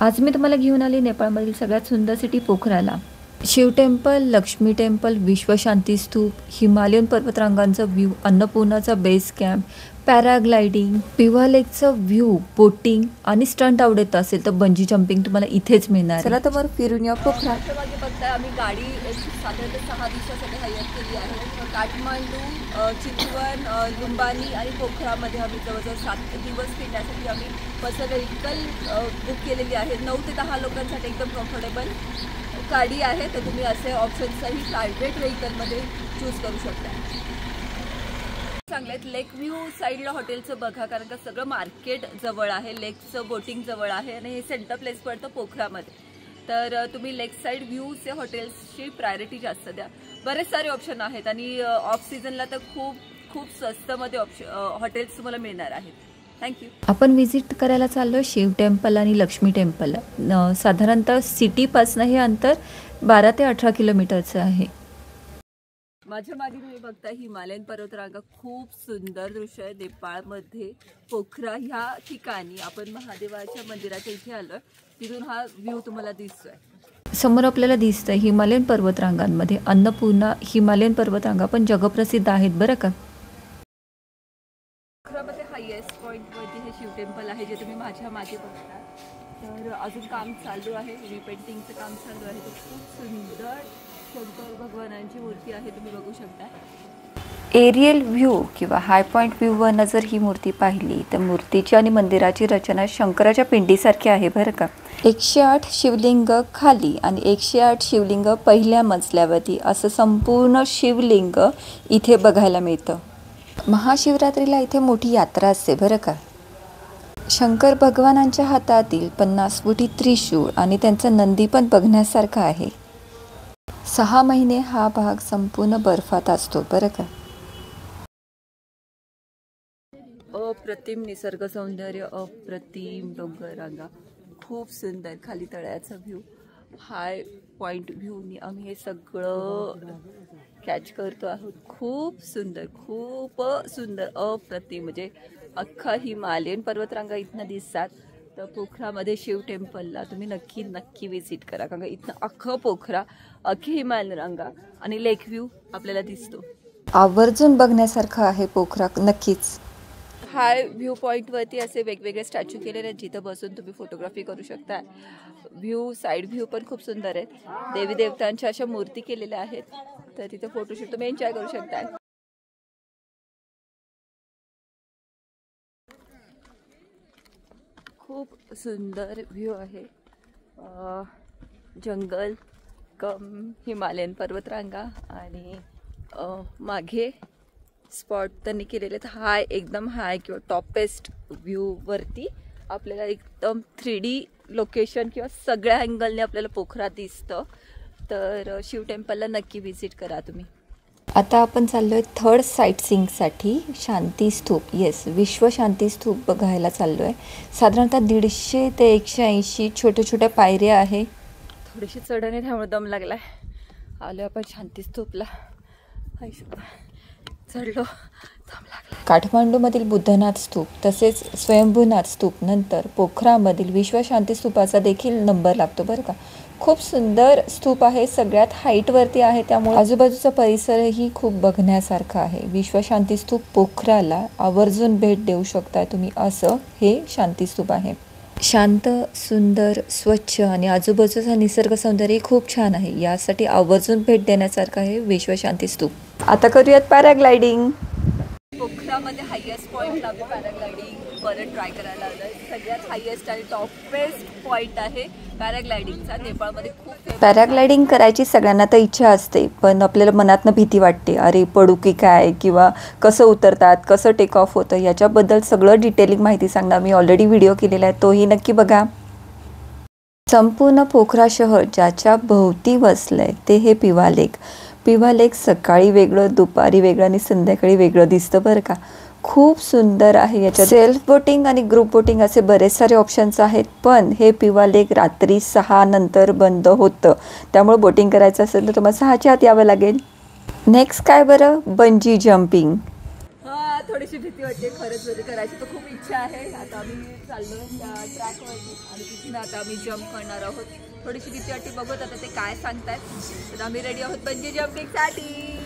आज मी तुम्हाला घेऊन आले नेपाळमधील सगळ्यात सुंदर सिटी पोखराला। Shiv temple, Lakshmi temple, Vishwashanti Stupa, Himalayan पर्वतरांगांचा व्ह्यू, अन्नपूर्णाचा बेस कॅम्प, पॅराग्लायडिंग, पिवा लेकचा व्ह्यू, बोटिंग आणि स्टंट आवडत असेल तर बंजी जंपिंग तुम्हाला इथेच मिळणार। चला तर मग फिरून या पोखरा। मागे बघताय आम्ही गाडी साधारणतः 6 दिवसासाठी हायर केली आहे। काठमांडू, चितवन, लुंबानी आणि पोखरामध्ये आम्ही जवळजवळ 7 दिवस फिरण्यासाठी आम्ही पर्सनल व्हेकल बुक केलेली आहे। 9 ते 10 लोकांसाठी एकदम कम्फर्टेबल गाडी आहे, तर तुम्ही असे ऑप्शन्सही प्रायव्हेट व्हेकलमध्ये चूज करू शकता। चांगले लेक व्ह्यू साईडला हॉटेलचं बघा, कारण का सगळं मार्केट जवळ आहे, लेकचं बोटिंग जवळ आहे आणि हे सेंटर प्लेस पडतं पोखरामध्ये। तर तुम्ही लेक साईड व्ह्यूचे हॉटेल्सची प्रायोरिटी जास्त द्या। बरेच सारे ऑप्शन आहेत आणि ऑफ सीझनला तर खूप स्वस्तमध्ये हॉटेल्स तुम्हाला मिळणार आहेत। थँक्यू। आपण विजिट करायला चाललो शिव टेम्पल आणि लक्ष्मी टेम्पल। साधारणतः सिटीपासून हे अंतर 12 ते 18 किलोमीटरचं आहे। माझ्या मागे तुम्ही बघता हिमालयन पर्वतरांगा, खूप सुंदर दृश्य आहे नेपाळमध्ये। पोखरा ह्या ठिकाणी आपण महादेवाच्या मंदिराच्या इथे आलोय, तिथून हा व्ह्यू तुम्हाला दिसतोय। समोर आपल्याला दिसतंय हिमालयन पर्वतरांगांमध्ये अन्नपूर्णा हिमालयन पर्वतरांगा पण जगप्रसिद्ध आहेत बरं का। पोखरामध्ये हायेस्ट पॉईंटवरती हे शिव टेम्पल आहे, जे तुम्ही माझ्या मागे बघता। तर अजून काम चालू आहे, रिपेंटिंगचं काम चालू आहे। तर खूप सुंदर शंकर भगवानांची मूर्ती आहे, तुम्ही बघू शकता। एरियल व्ह्यू किंवा हाय पॉईंट व्ह्यूवरनं जर ही मूर्ती पाहिली तर मूर्तीची आणि मंदिराची रचना शंकराच्या पिंडीसारखी आहे बरं का। 108 शिवलिंग खाली आणि 108 शिवलिंग पहिल्या मजल्यावरती असं संपूर्ण शिवलिंग इथे बघायला मिळतं। महाशिवरात्रीला इथे मोठी यात्रा असते बरं का। शंकर भगवानांच्या हातातील 50 फुटी त्रिशूळ आणि त्यांचा नंदी पण बघण्यासारखा आहे। 6 महिने हा भाग संपूर्ण बर्फात असतो बरं का। अप्रतिम निसर्ग सौंदर्य, अप्रतिम डोंगररांगा, खूप सुंदर खाली तळ्याचा व्ह्यू, हाय पॉइंट व्ह्यूनी आम्ही हे सगळं कॅच करतो आहोत। खूप सुंदर अप्रतिम, म्हणजे अख्खा हिमालयन पर्वतरांगा इथनं दिसतात। तर पोखरामध्ये शिव टेम्पलला तुम्ही नक्की विजिट करा, कारण इथनं अख्खं पोखरा, अख्खी हिमालयन रांगा आणि लेक व्ह्यू आपल्याला दिसतो। आवर्जून बघण्यासारखं आहे पोखरा नक्कीच। हाय व्ह्यू पॉईंटवरती असे वेगवेगळे स्टॅच्यू केलेले आहेत, जिथं बसून तुम्ही फोटोग्राफी करू शकता। व्ह्यू साईड व्ह्यू पण खूप सुंदर आहेत, देवी देवतांच्या अशा मूर्ती केलेल्या आहेत, तर तिथे फोटोशूट तुम्ही एन्जॉय करू शकता। खूप सुंदर व्ह्यू आहे, जंगल कम हिमालयन पर्वतरांगा आणि मागे स्पॉट त्यांनी केलेले आहेत एकदम हाय किंवा टॉपेस्ट व्ह्यूवरती आपल्याला एकदम 3D लोकेशन किंवा सगळ्या अँगलने आपल्याला पोखरा दिसतं। तर शिव टेम्पलला नक्की विजिट करा तुम्ही। आता आपण चाललोय थर्ड साईटसीइंगसाठी शांती स्तूप, येस विश्व शांती स्तूप बघायला चाललोय। साधारणतः 150 ते 180 छोट्या पायऱ्या आहे। थोडीशी चढण आहे, त्यामुळे दम लागलाय। आलो आपण शांती स्तूपला, चढलो, दम लागला। काठमांडूमधील बुद्धनाथ स्तूप तसेच स्वयंभूनाथ स्तूप नंतर पोखरामधील विश्व शांती स्तूपाचा देखील नंबर लागतो बरं का। खूप सुंदर स्तूप आहे, सगळ्यात हाईटवरती आहे, त्यामुळे आजूबाजूचा परिसरही खूप बघण्यासारखा आहे। विश्व शांती स्तूप पोखराला आवर्जून भेट देऊ शकता तुम्ही, असं हे शांती स्तूप आहे। शांत, सुंदर, स्वच्छ आणि आजूबाजूचा निसर्ग सौंदर्य खूप छान आहे, यासाठी आवर्जून भेट देण्यासारखं आहे विश्व शांती स्तूप। आता करूयात पॅराग्लायडिंग। पोखरामध्ये हायेस्ट पॉईंटला आम्ही पॅराग्लायडिंग परत ट्राय करायला आलोय। सगळ्यात हायेस्ट आणि टॉपेस्ट पॉईंट आहे पॅराग्लायडिंगचा। नेपाळमध्ये खूप पॅराग्लायडिंग करायची सगळ्यांना तर इच्छा असते, पण आपल्याला मनातनं भीती वाटते, अरे पडू की काय, किंवा कसं उतरतात, कसं टेक ऑफ होतं, याच्याबद्दल सगळं डिटेलिंग माहिती सांगणार मी ऑलरेडी व्हिडिओ केलेला आहे, तोही नक्की बघा। संपूर्ण पोखरा शहर ज्याच्या भोवती वसलंय ते हे पिवा लेक। पिवा लेक सकाळी वेगळं, दुपारी वेगळं आणि संध्याकाळी वेगळं दिसतं बरं का। खूप सुंदर आहे। याच्यात सेल्फ बोटिंग आणि ग्रुप बोटिंग असे बरेच सारे ऑप्शन्स आहेत, पण हे पिवा लेक रात्री 6 नंतर बंद होतं, त्यामुळे बोटिंग करायचं असेल तर तुम्हाला 6च्या आत यावं लागेल। नेक्स्ट काय बरं, बंजी जंपिंग। थोडीशी भीती वाटते खरंच, म्हणजे करायची तर खूप इच्छा आहे. आता आम्ही चाललो त्या ट्रॅकवरती आणि तिथून आता आम्ही जम्प करणार आहोत. थोडीशी भीती वाटते, बघत आता ते काय सांगतात. तर आम्ही रेडी आहोत बंजी जम्पिंगसाठी.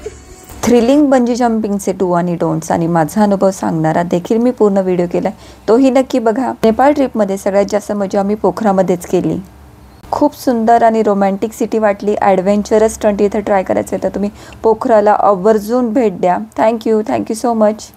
थ्रिलिंग बंजी जम्पिंगचे डू आणि डोंट्स आणि माझा अनुभव सांगणारा देखील मी पूर्ण व्हिडिओ केला, तोही नक्की बघा. नेपाळ ट्रिपमध्ये सगळ्यात जास्त मजा आम्ही पोखरामध्येच केली. खूप सुंदर आणि रोमॅन्टिक सिटी वाटली. ॲडव्हेंचरस स्टंट इथं ट्राय करायचं आहे तर तुम्ही पोखराला आवर्जून भेट द्या. Thank you so much.